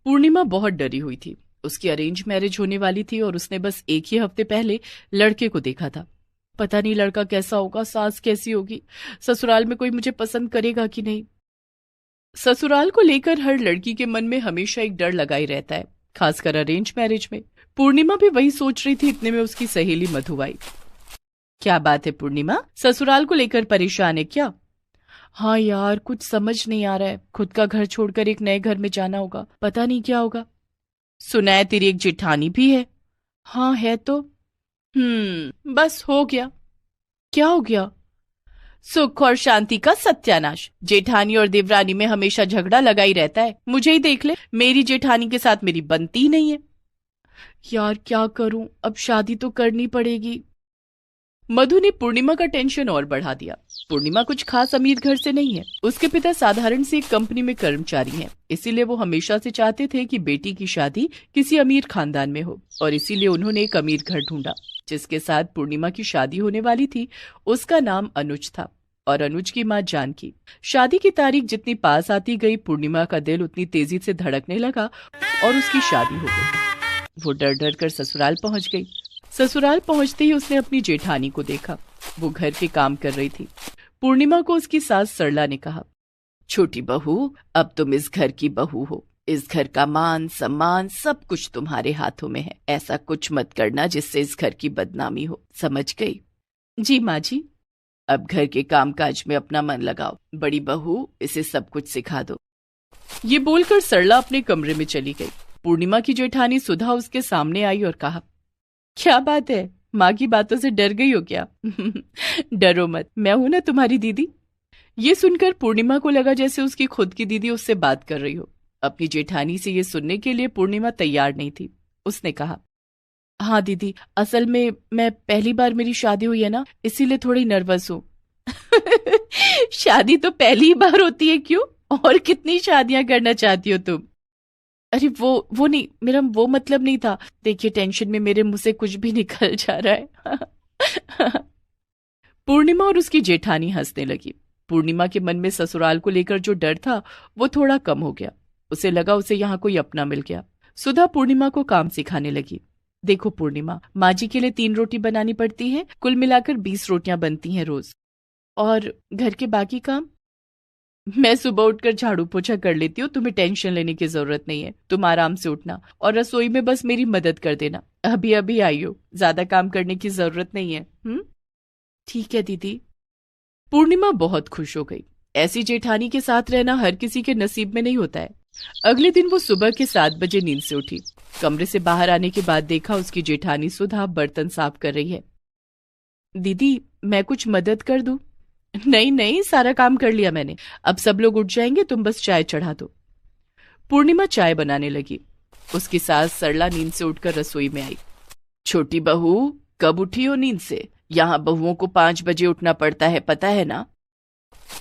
पूर्णिमा बहुत डरी हुई थी। उसकी अरेंज मैरिज होने वाली थी और उसने बस एक ही हफ्ते पहले लड़के को देखा था। पता नहीं लड़का कैसा होगा, सास कैसी होगी, ससुराल में कोई मुझे पसंद करेगा कि नहीं। ससुराल को लेकर हर लड़की के मन में हमेशा एक डर लगा ही रहता है, खासकर अरेंज मैरिज में। पूर्णिमा भी वही सोच रही थी, इतने में उसकी सहेली मधु आई। क्या बात है पूर्णिमा, ससुराल को लेकर परेशान है क्या? हाँ यार, कुछ समझ नहीं आ रहा है। खुद का घर छोड़कर एक नए घर में जाना होगा, पता नहीं क्या होगा। सुना है तेरी एक जेठानी भी है। हाँ है तो। बस हो गया। क्या हो गया? सुख और शांति का सत्यानाश। जेठानी और देवरानी में हमेशा झगड़ा लगा ही रहता है। मुझे ही देख ले, मेरी जेठानी के साथ मेरी बनती ही नहीं है। यार क्या करूं, अब शादी तो करनी पड़ेगी। मधु ने पूर्णिमा का टेंशन और बढ़ा दिया। पूर्णिमा कुछ खास अमीर घर से नहीं है। उसके पिता साधारण सी एक कंपनी में कर्मचारी हैं, इसीलिए वो हमेशा से चाहते थे कि बेटी की शादी किसी अमीर खानदान में हो, और इसीलिए उन्होंने एक अमीर घर ढूंढा जिसके साथ पूर्णिमा की शादी होने वाली थी। उसका नाम अनुज था और अनुज की मां जानकी। शादी की तारीख जितनी पास आती गई, पूर्णिमा का दिल उतनी तेजी से धड़कने लगा और उसकी शादी हो गई। वो डर डर कर ससुराल पहुंच गई। ससुराल पहुंचते ही उसने अपनी जेठानी को देखा। वो घर के काम कर रही थी। पूर्णिमा को उसकी सास सरला ने कहा, छोटी बहू, अब तुम इस घर की बहू हो। इस घर का मान सम्मान सब कुछ तुम्हारे हाथों में है। ऐसा कुछ मत करना जिससे इस घर की बदनामी हो, समझ गई? जी माँ जी। अब घर के कामकाज में अपना मन लगाओ। बड़ी बहू, इसे सब कुछ सिखा दो। ये बोलकर सरला अपने कमरे में चली गई। पूर्णिमा की जेठानी सुधा उसके सामने आई और कहा, क्या बात है, माँ की बातों से डर गई हो क्या? डरो मत, मैं हूं ना तुम्हारी दीदी। ये सुनकर पूर्णिमा को लगा जैसे उसकी खुद की दीदी उससे बात कर रही हो। अपनी जेठानी से ये सुनने के लिए पूर्णिमा तैयार नहीं थी। उसने कहा, हाँ दीदी, असल में मैं पहली बार मेरी शादी हुई है ना, इसीलिए थोड़ी नर्वस हूँ। शादी तो पहली बार होती है क्यों? और कितनी शादियां करना चाहती हो तुम? अरे वो नहीं, मेरा वो मतलब नहीं था। देखिए, टेंशन में मेरे मुंह से कुछ भी निकल जा रहा है। पूर्णिमा और उसकी जेठानी हंसने लगी। पूर्णिमा के मन में ससुराल को लेकर जो डर था वो थोड़ा कम हो गया। उसे लगा उसे यहाँ कोई अपना मिल गया। सुधा पूर्णिमा को काम सिखाने लगी। देखो पूर्णिमा, माँ जी के लिए 3 रोटी बनानी पड़ती है, कुल मिलाकर 20 रोटियां बनती हैं रोज। और घर के बाकी काम मैं सुबह उठकर झाड़ू पोछा कर लेती हूँ, तुम्हें टेंशन लेने की जरूरत नहीं है। तुम आराम से उठना और रसोई में बस मेरी मदद कर देना। अभी अभी आई हो, ज्यादा काम करने की जरूरत नहीं है। ठीक है दीदी। पूर्णिमा बहुत खुश हो गई। ऐसी जेठानी के साथ रहना हर किसी के नसीब में नहीं होता है। अगले दिन वो सुबह के 7 बजे नींद से उठी। कमरे से बाहर आने के बाद देखा उसकी जेठानी सुधा बर्तन साफ कर रही है। दीदी, मैं कुछ मदद कर दूं? नहीं नहीं, सारा काम कर लिया मैंने। अब सब लोग उठ जाएंगे, तुम बस चाय चढ़ा दो। पूर्णिमा चाय बनाने लगी। उसकी सास सरला नींद से उठकर रसोई में आई। छोटी बहू, कब उठी हो नींद से? यहाँ बहुओं को 5 बजे उठना पड़ता है, पता है ना?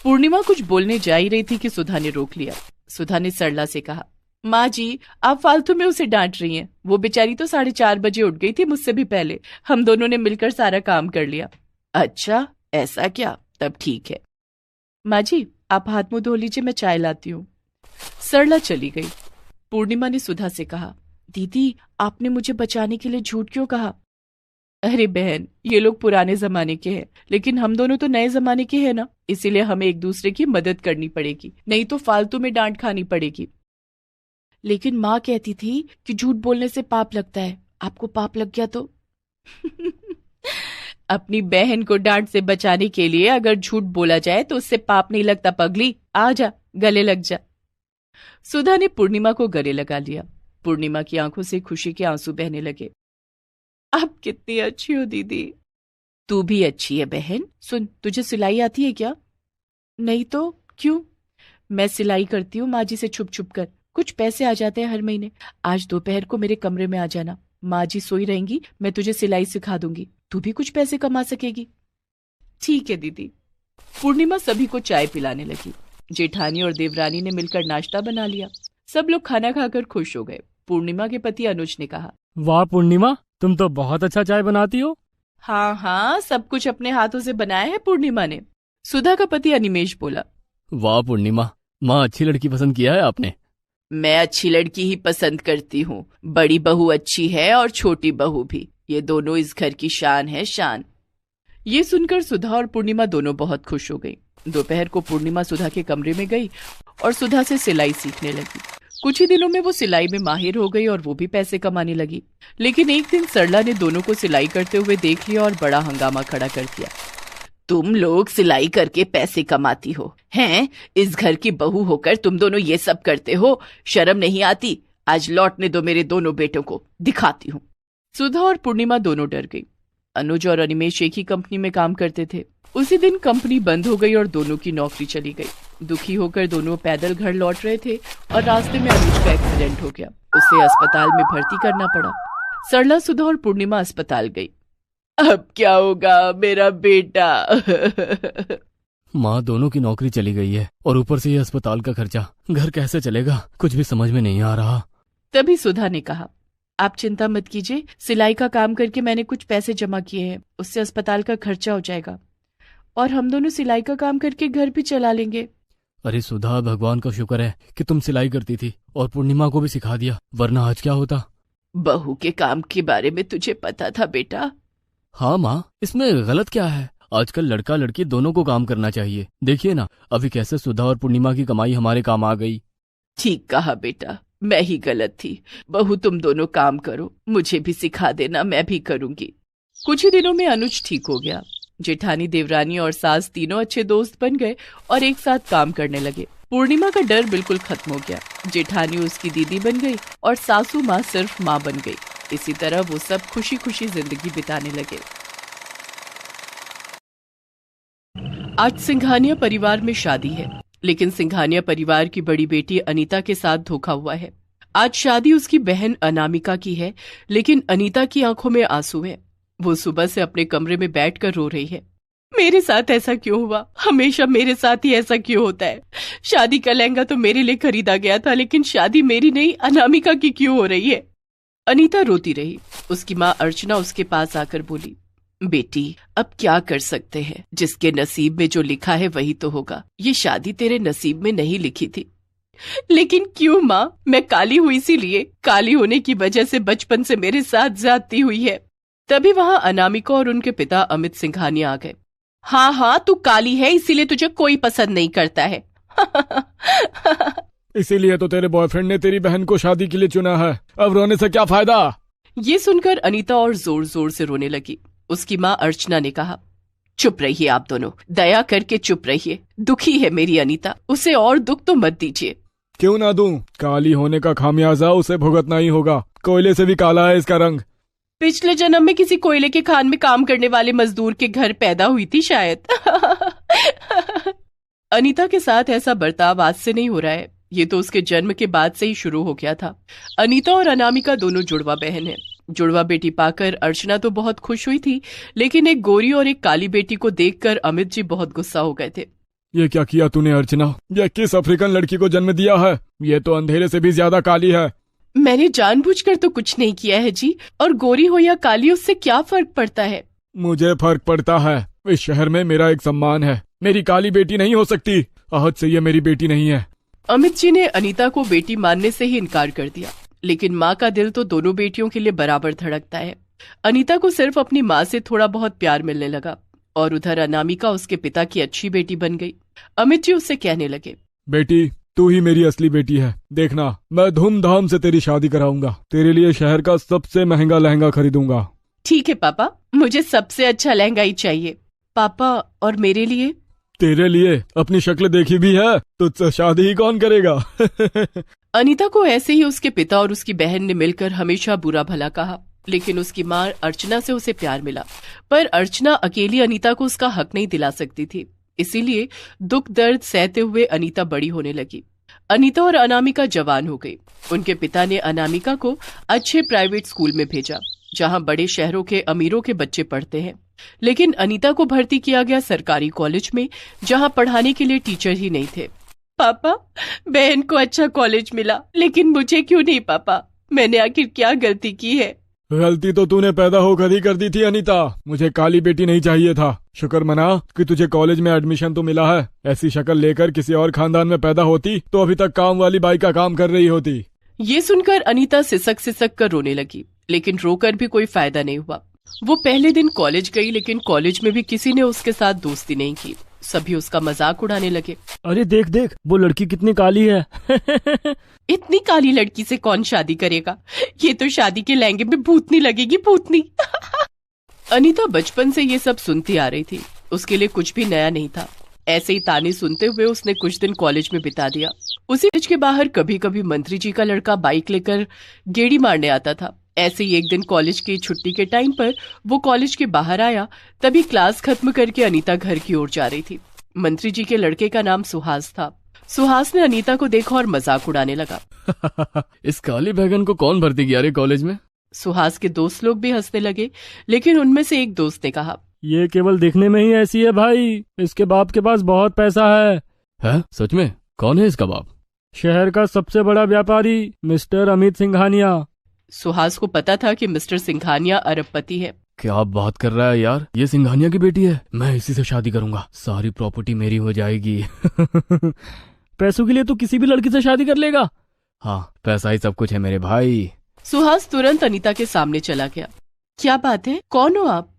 पूर्णिमा कुछ बोलने जा ही रही थी कि सुधा ने रोक लिया। सुधा ने सरला से कहा, माँ जी, आप फालतू में उसे डांट रही हैं। वो बेचारी तो 4:30 बजे उठ गई थी, मुझसे भी पहले। हम दोनों ने मिलकर सारा काम कर लिया। अच्छा, ऐसा क्या? तब ठीक है। माँ जी, आप हाथ मुंह धो लीजिए, मैं चाय लाती हूँ। सरला चली गई। पूर्णिमा ने सुधा से कहा, दीदी, आपने मुझे बचाने के लिए झूठ क्यों कहा? अरे बहन, ये लोग पुराने जमाने के हैं, लेकिन हम दोनों तो नए जमाने के हैं ना, इसीलिए हमें एक दूसरे की मदद करनी पड़ेगी, नहीं तो फालतू में डांट खानी पड़ेगी। लेकिन माँ कहती थी कि झूठ बोलने से पाप लगता है। आपको पाप लग गया तो? अपनी बहन को डांट से बचाने के लिए अगर झूठ बोला जाए तो उससे पाप नहीं लगता पगली। आ जा, गले लग जा। सुधा ने पूर्णिमा को गले लगा लिया। पूर्णिमा की आंखों से खुशी के आंसू बहने लगे। आप कितनी अच्छी हो दीदी। तू भी अच्छी है बहन। सुन, तुझे सिलाई आती है क्या? नहीं तो क्यों? मैं सिलाई करती हूँ माँ जी से छुप छुप कर। कुछ पैसे आ जाते हैं हर महीने। आज दोपहर को मेरे कमरे में आ जाना। माँ जी सोई रहेंगी, मैं तुझे सिलाई सिखा दूंगी। तू भी कुछ पैसे कमा सकेगी। ठीक है दीदी। पूर्णिमा सभी को चाय पिलाने लगी। जेठानी और देवरानी ने मिलकर नाश्ता बना लिया। सब लोग खाना खाकर खुश हो गए। पूर्णिमा के पति अनुज ने कहा, वाह पूर्णिमा, तुम तो बहुत अच्छा चाय बनाती हो। हाँ हाँ, सब कुछ अपने हाथों से बनाया है पूर्णिमा ने। सुधा का पति अनिमेष बोला, वाह पूर्णिमा, माँ अच्छी लड़की पसंद किया है आपने। मैं अच्छी लड़की ही पसंद करती हूँ। बड़ी बहू अच्छी है और छोटी बहू भी, ये दोनों इस घर की शान है, शान। ये सुनकर सुधा और पूर्णिमा दोनों बहुत खुश हो गई। दोपहर को पूर्णिमा सुधा के कमरे में गई और सुधा से सिलाई सीखने लगी। कुछ ही दिनों में वो सिलाई में माहिर हो गई और वो भी पैसे कमाने लगी। लेकिन एक दिन सरला ने दोनों को सिलाई करते हुए देख लिया और बड़ा हंगामा खड़ा कर दिया। तुम लोग सिलाई करके पैसे कमाती हो हैं? इस घर की बहू होकर तुम दोनों ये सब करते हो? शर्म नहीं आती? आज लौटने दो मेरे दोनों बेटों को, दिखाती हूँ। सुधा और पूर्णिमा दोनों डर गई। अनुज और अनिमेश एक ही कंपनी में काम करते थे। उसी दिन कंपनी बंद हो गई और दोनों की नौकरी चली गई। दुखी होकर दोनों पैदल घर लौट रहे थे और रास्ते में अनुज का एक्सीडेंट हो गया। उसे अस्पताल में भर्ती करना पड़ा। सरला, सुधा और पूर्णिमा अस्पताल गई। अब क्या होगा मेरा बेटा? माँ, दोनों की नौकरी चली गई है और ऊपर से ये अस्पताल का खर्चा। घर कैसे चलेगा, कुछ भी समझ में नहीं आ रहा। तभी सुधा ने कहा, आप चिंता मत कीजिए, सिलाई का काम करके मैंने कुछ पैसे जमा किए हैं, उससे अस्पताल का खर्चा हो जाएगा और हम दोनों सिलाई का काम करके घर भी चला लेंगे। अरे सुधा, भगवान का शुक्र है कि तुम सिलाई करती थी और पूर्णिमा को भी सिखा दिया, वरना आज क्या होता। बहू के काम के बारे में तुझे पता था बेटा? हाँ माँ, इसमें गलत क्या है? आजकल लड़का लड़की दोनों को काम करना चाहिए। देखिए ना, अभी कैसे सुधा और पूर्णिमा की कमाई हमारे काम आ गई। ठीक कहा बेटा, मैं ही गलत थी। बहू तुम दोनों काम करो, मुझे भी सिखा देना, मैं भी करूंगी। कुछ ही दिनों में अनुज ठीक हो गया। जेठानी, देवरानी और सास तीनों अच्छे दोस्त बन गए और एक साथ काम करने लगे। पूर्णिमा का डर बिल्कुल खत्म हो गया। जेठानी उसकी दीदी बन गई और सासू माँ सिर्फ माँ बन गई। इसी तरह वो सब खुशी खुशी जिंदगी बिताने लगे। आज सिंघानिया परिवार में शादी है, लेकिन सिंघानिया परिवार की बड़ी बेटी अनीता के साथ धोखा हुआ है। आज शादी उसकी बहन अनामिका की है, लेकिन अनीता की आंखों में आंसू है। वो सुबह से अपने कमरे में बैठकर रो रही है। मेरे साथ ऐसा क्यों हुआ? हमेशा मेरे साथ ही ऐसा क्यों होता है? शादी का लहंगा तो मेरे लिए खरीदा गया था, लेकिन शादी मेरी नहीं अनामिका की क्यों हो रही है? अनीता रोती रही। उसकी माँ अर्चना उसके पास आकर बोली, बेटी अब क्या कर सकते हैं, जिसके नसीब में जो लिखा है वही तो होगा। ये शादी तेरे नसीब में नहीं लिखी थी। लेकिन क्यों माँ? मैं काली हुई इसीलिए? काली होने की वजह से बचपन से मेरे साथ ज्यादती हुई है। तभी वहाँ अनामिका और उनके पिता अमित सिंघानिया आ गए। हाँ हाँ, तू काली है इसीलिए तुझे कोई पसंद नहीं करता है। इसीलिए तो तेरे बॉयफ्रेंड ने तेरी बहन को शादी के लिए चुना है। अब रोने से क्या फायदा? ये सुनकर अनीता और जोर जोर से रोने लगी। उसकी माँ अर्चना ने कहा, चुप रहिए आप दोनों, दया करके चुप रहिए। दुखी है मेरी अनीता, उसे और दुख तो मत दीजिए। क्यों ना दूं? काली होने का खामियाजा उसे भुगतना ही होगा। कोयले से भी काला है इसका रंग। पिछले जन्म में किसी कोयले के खान में काम करने वाले मजदूर के घर पैदा हुई थी शायद। अनीता के साथ ऐसा बर्ताव आज से नहीं हो रहा है, ये तो उसके जन्म के बाद से ही शुरू हो गया था। अनीता और अनामिका दोनों जुड़वा बहन हैं। जुड़वा बेटी पाकर अर्चना तो बहुत खुश हुई थी, लेकिन एक गोरी और एक काली बेटी को देखकर अमित जी बहुत गुस्सा हो गए थे। ये क्या किया तूने अर्चना? ये किस अफ्रीकन लड़की को जन्म दिया है? ये तो अंधेरे से भी ज्यादा काली है। मैंने जानबूझकर तो कुछ नहीं किया है जी, और गोरी हो या काली उससे क्या फर्क पड़ता है? मुझे फर्क पड़ता है। इस शहर में मेरा एक सम्मान है। मेरी काली बेटी नहीं हो सकती। आज से ये मेरी बेटी नहीं है। अमित जी ने अनीता को बेटी मानने से ही इनकार कर दिया, लेकिन माँ का दिल तो दोनों बेटियों के लिए बराबर धड़कता है। अनीता को सिर्फ अपनी माँ से थोड़ा बहुत प्यार मिलने लगा और उधर अनामिका उसके पिता की अच्छी बेटी बन गई। अमित जी उससे कहने लगे, बेटी तू ही मेरी असली बेटी है। देखना, मैं धूमधाम से तेरी शादी कराऊंगा। तेरे लिए शहर का सबसे महंगा लहंगा खरीदूंगा। ठीक है पापा, मुझे सबसे अच्छा लहंगा ही चाहिए। पापा, और मेरे लिए? तेरे लिए अपनी शक्ल देखी भी है, तुझसे शादी ही कौन करेगा? अनीता को ऐसे ही उसके पिता और उसकी बहन ने मिलकर हमेशा बुरा भला कहा, लेकिन उसकी माँ अर्चना से उसे प्यार मिला। पर अर्चना अकेली अनीता को उसका हक नहीं दिला सकती थी, इसीलिए दुख दर्द सहते हुए अनीता बड़ी होने लगी। अनीता और अनामिका जवान हो गई। उनके पिता ने अनामिका को अच्छे प्राइवेट स्कूल में भेजा, जहां बड़े शहरों के अमीरों के बच्चे पढ़ते हैं। लेकिन अनीता को भर्ती किया गया सरकारी कॉलेज में, जहां पढ़ाने के लिए टीचर ही नहीं थे। पापा, बहन को अच्छा कॉलेज मिला, लेकिन मुझे क्यों नहीं? पापा, मैंने आखिर क्या गलती की है? गलती तो तूने पैदा होकर ही कर दी थी अनीता। मुझे काली बेटी नहीं चाहिए था। शुक्र मना कि तुझे कॉलेज में एडमिशन तो मिला है। ऐसी शक्ल लेकर किसी और खानदान में पैदा होती तो अभी तक काम वाली बाई का काम कर रही होती। ये सुनकर अनीता सिसक सिसक कर रोने लगी, लेकिन रोकर भी कोई फायदा नहीं हुआ। वो पहले दिन कॉलेज गई, लेकिन कॉलेज में भी किसी ने उसके साथ दोस्ती नहीं की। सभी उसका मजाक उड़ाने लगे। अरे देख देख, वो लड़की कितनी काली है। इतनी काली लड़की से कौन शादी करेगा? ये तो शादी के लहंगे में भूतनी लगेगी, भूतनी। अनीता बचपन से ये सब सुनती आ रही थी। उसके लिए कुछ भी नया नहीं था। ऐसे ही ताने सुनते हुए उसने कुछ दिन कॉलेज में बिता दिया। उसी कॉलेज के बाहर कभी कभी मंत्री जी का लड़का बाइक लेकर गेड़ी मारने आता था। ऐसे ही एक दिन कॉलेज की छुट्टी के टाइम पर वो कॉलेज के बाहर आया। तभी क्लास खत्म करके अनीता घर की ओर जा रही थी। मंत्री जी के लड़के का नाम सुहास था। सुहास ने अनीता को देखा और मजाक उड़ाने लगा। इस काली बैगन को कौन भर्ती किया रे कॉलेज में? सुहास के दोस्त लोग भी हंसने लगे, लेकिन उनमें से एक दोस्त ने कहा, ये केवल दिखने में ही ऐसी है भाई, इसके बाप के पास बहुत पैसा है? सच में? कौन है इसका बाप? शहर का सबसे बड़ा व्यापारी मिस्टर अमित सिंघानिया। सुहास को पता था कि मिस्टर सिंघानिया अरबपति है। क्या बात कर रहा है यार, ये सिंघानिया की बेटी है। मैं इसी से शादी करूंगा, सारी प्रॉपर्टी मेरी हो जाएगी। पैसों के लिए तो किसी भी लड़की से शादी कर लेगा। हाँ, पैसा ही सब कुछ है मेरे भाई। सुहास तुरंत अनीता के सामने चला गया। क्या बात है, कौन हो आप?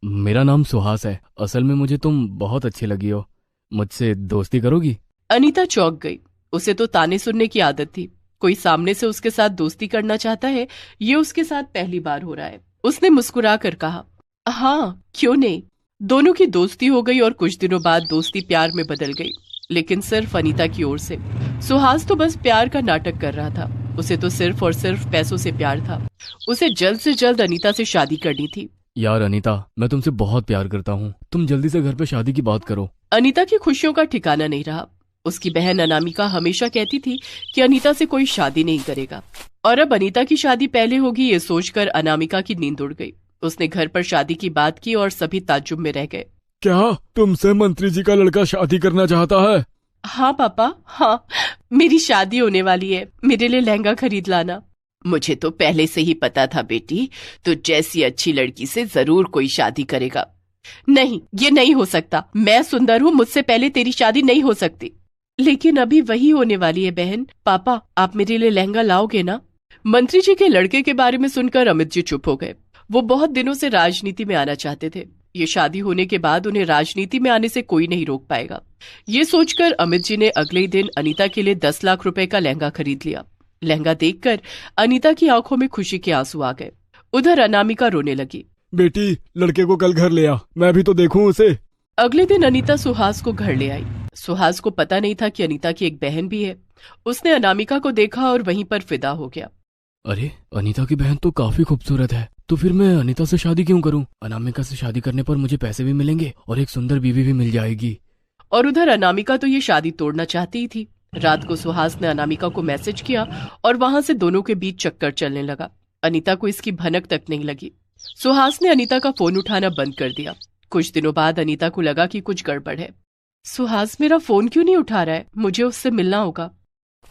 मेरा नाम सुहास है। असल में मुझे तुम बहुत अच्छी लगी हो, मुझसे दोस्ती करोगी? अनीता चौंक गई। उसे तो ताने सुनने की आदत थी। कोई सामने से उसके साथ दोस्ती करना चाहता है, ये उसके साथ पहली बार हो रहा है। उसने मुस्कुरा कर कहा, हाँ क्यों नहीं। दोनों की दोस्ती हो गई और कुछ दिनों बाद दोस्ती प्यार में बदल गई, लेकिन सिर्फ अनीता की ओर से। सुहास तो बस प्यार का नाटक कर रहा था। उसे तो सिर्फ और सिर्फ पैसों से प्यार था। उसे जल्द से जल्द अनीता से शादी करनी थी। यार अनीता, मैं तुमसे बहुत प्यार करता हूँ, तुम जल्दी से घर पे शादी की बात करो। अनीता की खुशियों का ठिकाना नहीं रहा। उसकी बहन अनामिका हमेशा कहती थी कि अनीता से कोई शादी नहीं करेगा, और अब अनीता की शादी पहले होगी ये सोचकर अनामिका की नींद उड़ गई। उसने घर पर शादी की बात की और सभी ताज्जुब में रह गए। क्या तुमसे मंत्री जी का लड़का शादी करना चाहता है? हाँ पापा, हाँ, मेरी शादी होने वाली है। मेरे लिए लहंगा खरीद लाना। मुझे तो पहले से ही पता था बेटी, तो जैसी अच्छी लड़की से जरूर कोई शादी करेगा। नहीं, ये नहीं हो सकता। मैं सुंदर हूँ, मुझसे पहले तेरी शादी नहीं हो सकती। लेकिन अभी वही होने वाली है बहन। पापा, आप मेरे लिए लहंगा लाओगे ना? मंत्री जी के लड़के के बारे में सुनकर अमित जी चुप हो गए। वो बहुत दिनों से राजनीति में आना चाहते थे। ये शादी होने के बाद उन्हें राजनीति में आने से कोई नहीं रोक पाएगा। ये सोचकर अमित जी ने अगले ही दिन अनीता के लिए 10 लाख रुपए का लहंगा खरीद लिया। लहंगा देखकर अनीता की आंखों में खुशी के आंसू आ गए। उधर अनामिका रोने लगी। बेटी, लड़के को कल घर ले आ, मैं भी तो देखूं उसे। अगले दिन अनीता सुहास को घर ले आई। सुहास को पता नहीं था कि अनीता की एक बहन भी है। उसने अनामिका को देखा और वहीं पर फिदा हो गया। अरे, अनीता की बहन तो काफी खूबसूरत है, तो फिर मैं अनीता से शादी क्यों करूं? अनामिका से शादी करने पर मुझे पैसे भी मिलेंगे और एक सुंदर बीवी भी मिल जाएगी। और उधर अनामिका तो ये शादी तोड़ना चाहती ही थी। रात को सुहास ने अनामिका को मैसेज किया और वहां से दोनों के बीच चक्कर चलने लगा। अनीता को इसकी भनक तक नहीं लगी। सुहास ने अनीता का फोन उठाना बंद कर दिया। कुछ दिनों बाद अनीता को लगा कि कुछ गड़बड़ है। सुहास मेरा फोन क्यों नहीं उठा रहा है? मुझे उससे मिलना होगा।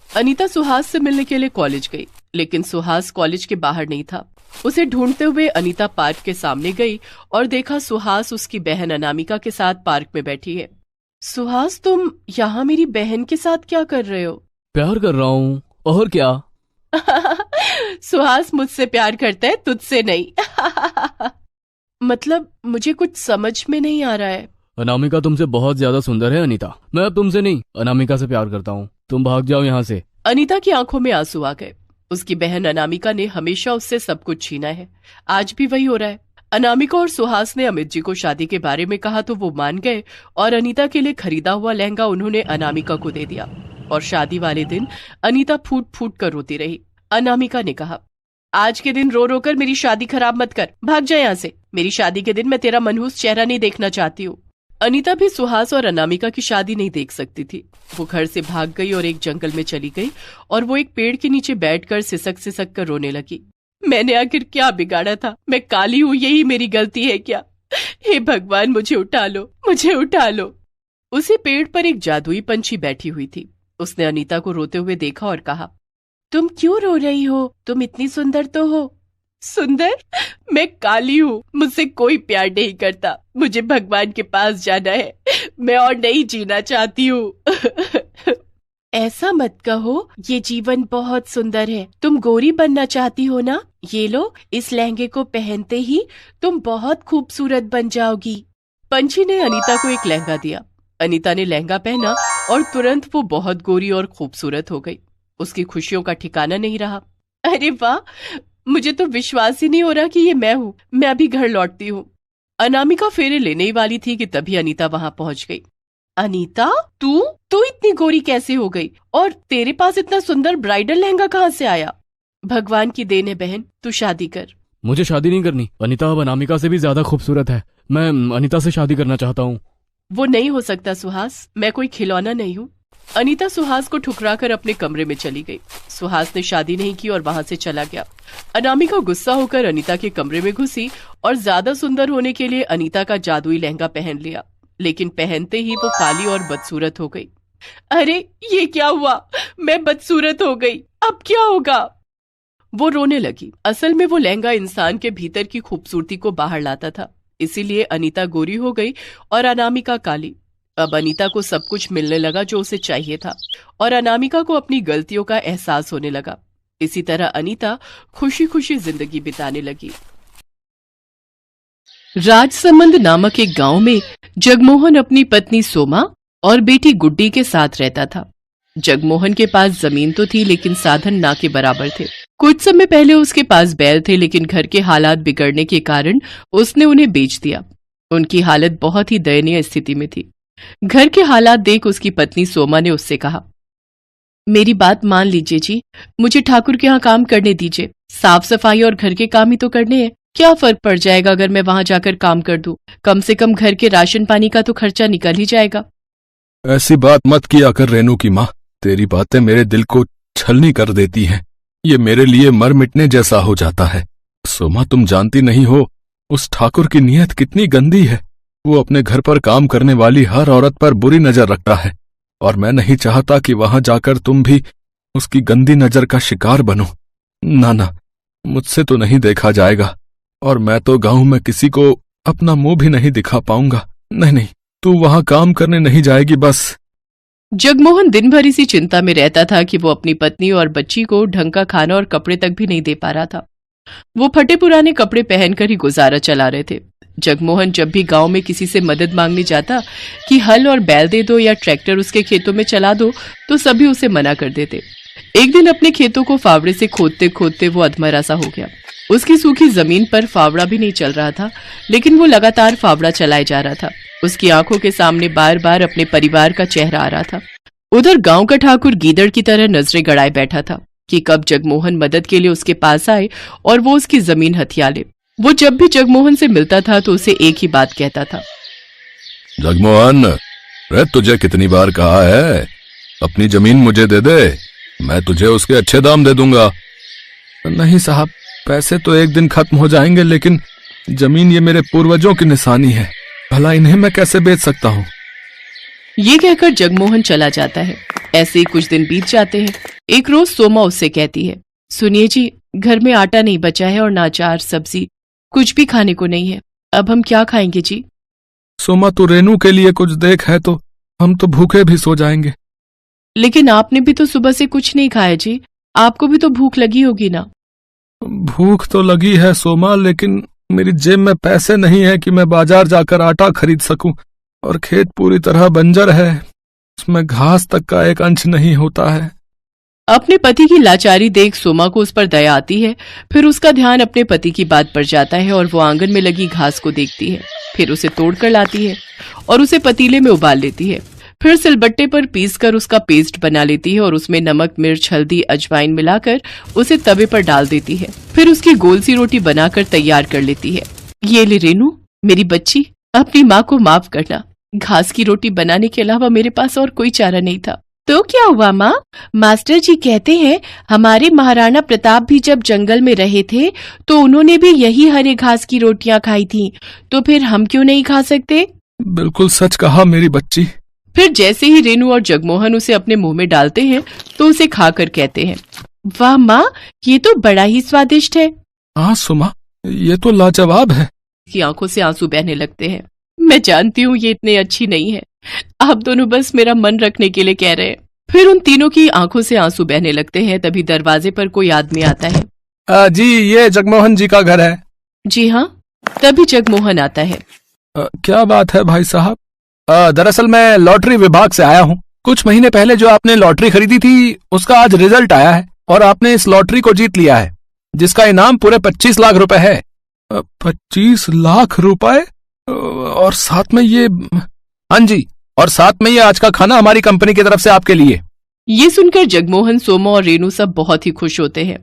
अनीता सुहास से मिलने के लिए कॉलेज गई, लेकिन सुहास कॉलेज के बाहर नहीं था। उसे ढूंढते हुए अनीता पार्क के सामने गई और देखा सुहास उसकी बहन अनामिका के साथ पार्क में बैठी है। सुहास, तुम यहाँ मेरी बहन के साथ क्या कर रहे हो? प्यार कर रहा हूँ, और क्या? सुहास मुझसे प्यार करता है, तुझसे नहीं। मतलब मुझे कुछ समझ में नहीं आ रहा है। अनामिका तुमसे बहुत ज्यादा सुंदर है अनीता। मैं अब तुमसे नहीं, अनामिका से प्यार करता हूँ। तुम भाग जाओ यहाँ से। अनीता की आंखों में आंसू आ गए। उसकी बहन अनामिका ने हमेशा उससे सब कुछ छीना है। आज भी वही हो रहा है। अनामिका और सुहास ने अमित जी को शादी के बारे में कहा तो वो मान गए और अनीता के लिए खरीदा हुआ लहंगा उन्होंने अनामिका को दे दिया। और शादी वाले दिन अनीता फूट फूट कर रोती रही। अनामिका ने कहा, आज के दिन रो रो कर मेरी शादी खराब मत कर, भाग जा यहाँ से। मेरी शादी के दिन मैं तेरा मनहूस चेहरा नहीं देखना चाहती हूँ। अनीता भी सुहास और अनामिका की शादी नहीं देख सकती थी। वो घर से भाग गई और एक जंगल में चली गई और वो एक पेड़ के नीचे बैठकर सिसक सिसक कर रोने लगी। मैंने आखिर क्या बिगाड़ा था? मैं काली हूँ, यही मेरी गलती है क्या? हे भगवान, मुझे उठा लो, मुझे उठा लो। उसी पेड़ पर एक जादुई पंछी बैठी हुई थी। उसने अनीता को रोते हुए देखा और कहा, तुम क्यों रो रही हो? तुम इतनी सुंदर तो हो। सुंदर, मैं काली हूँ, मुझसे कोई प्यार नहीं करता, मुझे भगवान के पास जाना है, मैं और नहीं जीना चाहती हूँ। ऐसा मत कहो, ये जीवन बहुत सुंदर है। तुम गोरी बनना चाहती हो ना? ये लो, इस लहंगे को पहनते ही तुम बहुत खूबसूरत बन जाओगी। पंछी ने अनीता को एक लहंगा दिया। अनीता ने लहंगा पहना और तुरंत वो बहुत गोरी और खूबसूरत हो गई। उसकी खुशियों का ठिकाना नहीं रहा। अरे वाह, मुझे तो विश्वास ही नहीं हो रहा कि ये मैं हूँ। मैं अभी घर लौटती हूँ। अनामिका फेरे लेने ही वाली थी कि तभी अनीता वहां पहुंच गई। अनीता, तू इतनी गोरी कैसे हो गई? और तेरे पास इतना सुंदर ब्राइडल लहंगा कहाँ से आया? भगवान की देन है बहन, तू शादी कर। मुझे शादी नहीं करनी। अनीता अब अनामिका से भी ज्यादा खूबसूरत है। मैं अनीता से शादी करना चाहता हूँ। वो नहीं हो सकता सुहास, मैं कोई खिलौना नहीं हूँ। अनीता सुहास को ठुकराकर अपने कमरे में चली गई। सुहास ने शादी नहीं की और वहां से चला गया। अनामिका गुस्सा होकर अनीता के कमरे में घुसी और ज्यादा सुंदर होने के लिए अनीता का जादुई लहंगा पहन लिया, लेकिन पहनते ही वो काली और बदसूरत हो गई। अरे ये क्या हुआ? मैं बदसूरत हो गई, अब क्या होगा? वो रोने लगी। असल में वो लहंगा इंसान के भीतर की खूबसूरती को बाहर लाता था, इसीलिए अनीता गोरी हो गई और अनामिका काली। अब अनीता को सब कुछ मिलने लगा जो उसे चाहिए था और अनामिका को अपनी गलतियों का एहसास होने लगा। इसी तरह अनीता खुशी खुशी जिंदगी बिताने लगी। राजसमंद नामक एक गांव में जगमोहन अपनी पत्नी सोमा और बेटी गुड्डी के साथ रहता था। जगमोहन के पास जमीन तो थी, लेकिन साधन ना के बराबर थे। कुछ समय पहले उसके पास बैल थे, लेकिन घर के हालात बिगड़ने के कारण उसने उन्हें बेच दिया। उनकी हालत बहुत ही दयनीय स्थिति में थी। घर के हालात देख उसकी पत्नी सोमा ने उससे कहा, मेरी बात मान लीजिए जी, मुझे ठाकुर के यहाँ काम करने दीजिए। साफ सफाई और घर के काम ही तो करने हैं। क्या फर्क पड़ जाएगा अगर मैं वहां जाकर काम कर दूं? कम से कम घर के राशन पानी का तो खर्चा निकल ही जाएगा। ऐसी बात मत किया कर रेनू की माँ, तेरी बातें मेरे दिल को छलनी कर देती हैं। ये मेरे लिए मर मिटने जैसा हो जाता है। सोमा, तुम जानती नहीं हो उस ठाकुर की नीयत कितनी गंदी है। वो अपने घर पर काम करने वाली हर औरत पर बुरी नजर रखता है और मैं नहीं चाहता कि वहां जाकर तुम भी उसकी गंदी नजर का शिकार बनो। ना, मुझसे तो नहीं देखा जाएगा और मैं तो गांव में किसी को अपना मुंह भी नहीं दिखा पाऊंगा। नहीं, तू वहां काम करने नहीं जाएगी बस। जगमोहन दिन भर इसी चिंता में रहता था कि वो अपनी पत्नी और बच्ची को ढंग का खाना और कपड़े तक भी नहीं दे पा रहा था। वो फटे पुराने कपड़े पहनकर ही गुजारा चला रहे थे। जगमोहन जब भी गांव में किसी से मदद मांगने जाता कि हल और बैल दे दो या ट्रैक्टर उसके खेतों में चला दो, तो सभी उसे मना कर देते। एक दिन अपने खेतों को फावड़े से खोदते खोदते वो अधमरा सा हो गया। उसकी सूखी जमीन पर फावड़ा भी नहीं चल रहा था, लेकिन वो लगातार फावड़ा चलाए जा रहा था। उसकी आंखों के सामने बार बार अपने परिवार का चेहरा आ रहा था। उधर गांव का ठाकुर गीदड़ की तरह नजरें गड़ाए बैठा था कि कब जगमोहन मदद के लिए उसके पास आए और वो उसकी जमीन हथिया ले। वो जब भी जगमोहन से मिलता था तो उसे एक ही बात कहता था, जगमोहन, रे तुझे कितनी बार कहा है अपनी जमीन मुझे दे दे, मैं तुझे उसके अच्छे दाम दे दूंगा। नहीं साहब, पैसे तो एक दिन खत्म हो जाएंगे, लेकिन जमीन ये मेरे पूर्वजों की निशानी है, भला इन्हें मैं कैसे बेच सकता हूँ। ये कहकर जगमोहन चला जाता है। ऐसे ही कुछ दिन बीत जाते हैं। एक रोज सोमा उससे कहती है, सुनिए जी, घर में आटा नहीं बचा है और ना अचार सब्जी कुछ भी खाने को नहीं है। अब हम क्या खाएंगे जी? सोमा, तू रेनू के लिए कुछ देख, है तो हम तो भूखे भी सो जाएंगे। लेकिन आपने भी तो सुबह से कुछ नहीं खाया जी, आपको भी तो भूख लगी होगी ना। भूख तो लगी है सोमा, लेकिन मेरी जेब में पैसे नहीं है कि मैं बाजार जाकर आटा खरीद सकूं, और खेत पूरी तरह बंजर है, उसमें घास तक का एक अंश नहीं होता है। अपने पति की लाचारी देख सोमा को उस पर दया आती है। फिर उसका ध्यान अपने पति की बात पर जाता है और वो आंगन में लगी घास को देखती है। फिर उसे तोड़कर लाती है और उसे पतीले में उबाल लेती है। फिर सिलबट्टे पर पीसकर उसका पेस्ट बना लेती है और उसमें नमक, मिर्च, हल्दी, अजवाइन मिलाकर उसे तवे पर डाल देती है। फिर उसकी गोल सी रोटी बनाकर तैयार कर लेती है। ये ले रेनू, मेरी बच्ची, अपनी माँ को माफ करना। घास की रोटी बनाने के अलावा मेरे पास और कोई चारा नहीं था। तो क्या हुआ माँ? मास्टर जी कहते हैं हमारे महाराणा प्रताप भी जब जंगल में रहे थे तो उन्होंने भी यही हरे घास की रोटियां खाई थी, तो फिर हम क्यों नहीं खा सकते? बिल्कुल सच कहा मेरी बच्ची। फिर जैसे ही रेनू और जगमोहन उसे अपने मुंह में डालते हैं तो उसे खाकर कहते हैं, वाह माँ, ये तो बड़ा ही स्वादिष्ट है। हाँ सुमा, ये तो लाजवाब है। की आंखों से आंसू बहने लगते हैं। मैं जानती हूँ ये इतनी अच्छी नहीं है, आप दोनों बस मेरा मन रखने के लिए कह रहे हैं। फिर उन तीनों की आंखों से आंसू बहने लगते हैं। तभी दरवाजे पर कोई आदमी आता है। जी, ये जगमोहन जी का घर है। जी हाँ। तभी जगमोहन आता है। क्या बात है भाई साहब? दरअसल मैं लॉटरी विभाग से आया हूँ। कुछ महीने पहले जो आपने लॉटरी खरीदी थी उसका आज रिजल्ट आया है और आपने इस लॉटरी को जीत लिया है, जिसका इनाम पूरे 25 लाख रुपए है। 25 लाख रुपए? और साथ में ये, हाँ जी, और साथ में ये आज का खाना हमारी कंपनी की तरफ से आपके लिए। ये सुनकर जगमोहन, सोमा और रेनू सब बहुत ही खुश होते हैं।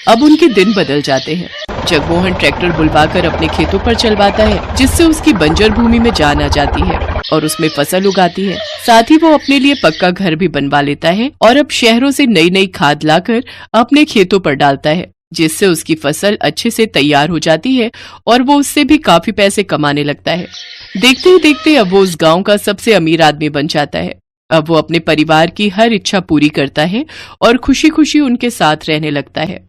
अब उनके दिन बदल जाते हैं। जगमोहन ट्रैक्टर बुलवाकर अपने खेतों पर चलवाता है, जिससे उसकी बंजर भूमि में जान आ जाती है और उसमें फसल उगाती है। साथ ही वो अपने लिए पक्का घर भी बनवा लेता है और अब शहरों से नई नई खाद लाकर अपने खेतों पर डालता है, जिससे उसकी फसल अच्छे से तैयार हो जाती है और वो उससे भी काफी पैसे कमाने लगता है। देखते ही देखते अब वो उस गांव का सबसे अमीर आदमी बन जाता है। अब वो अपने परिवार की हर इच्छा पूरी करता है और खुशी खुशी उनके साथ रहने लगता है।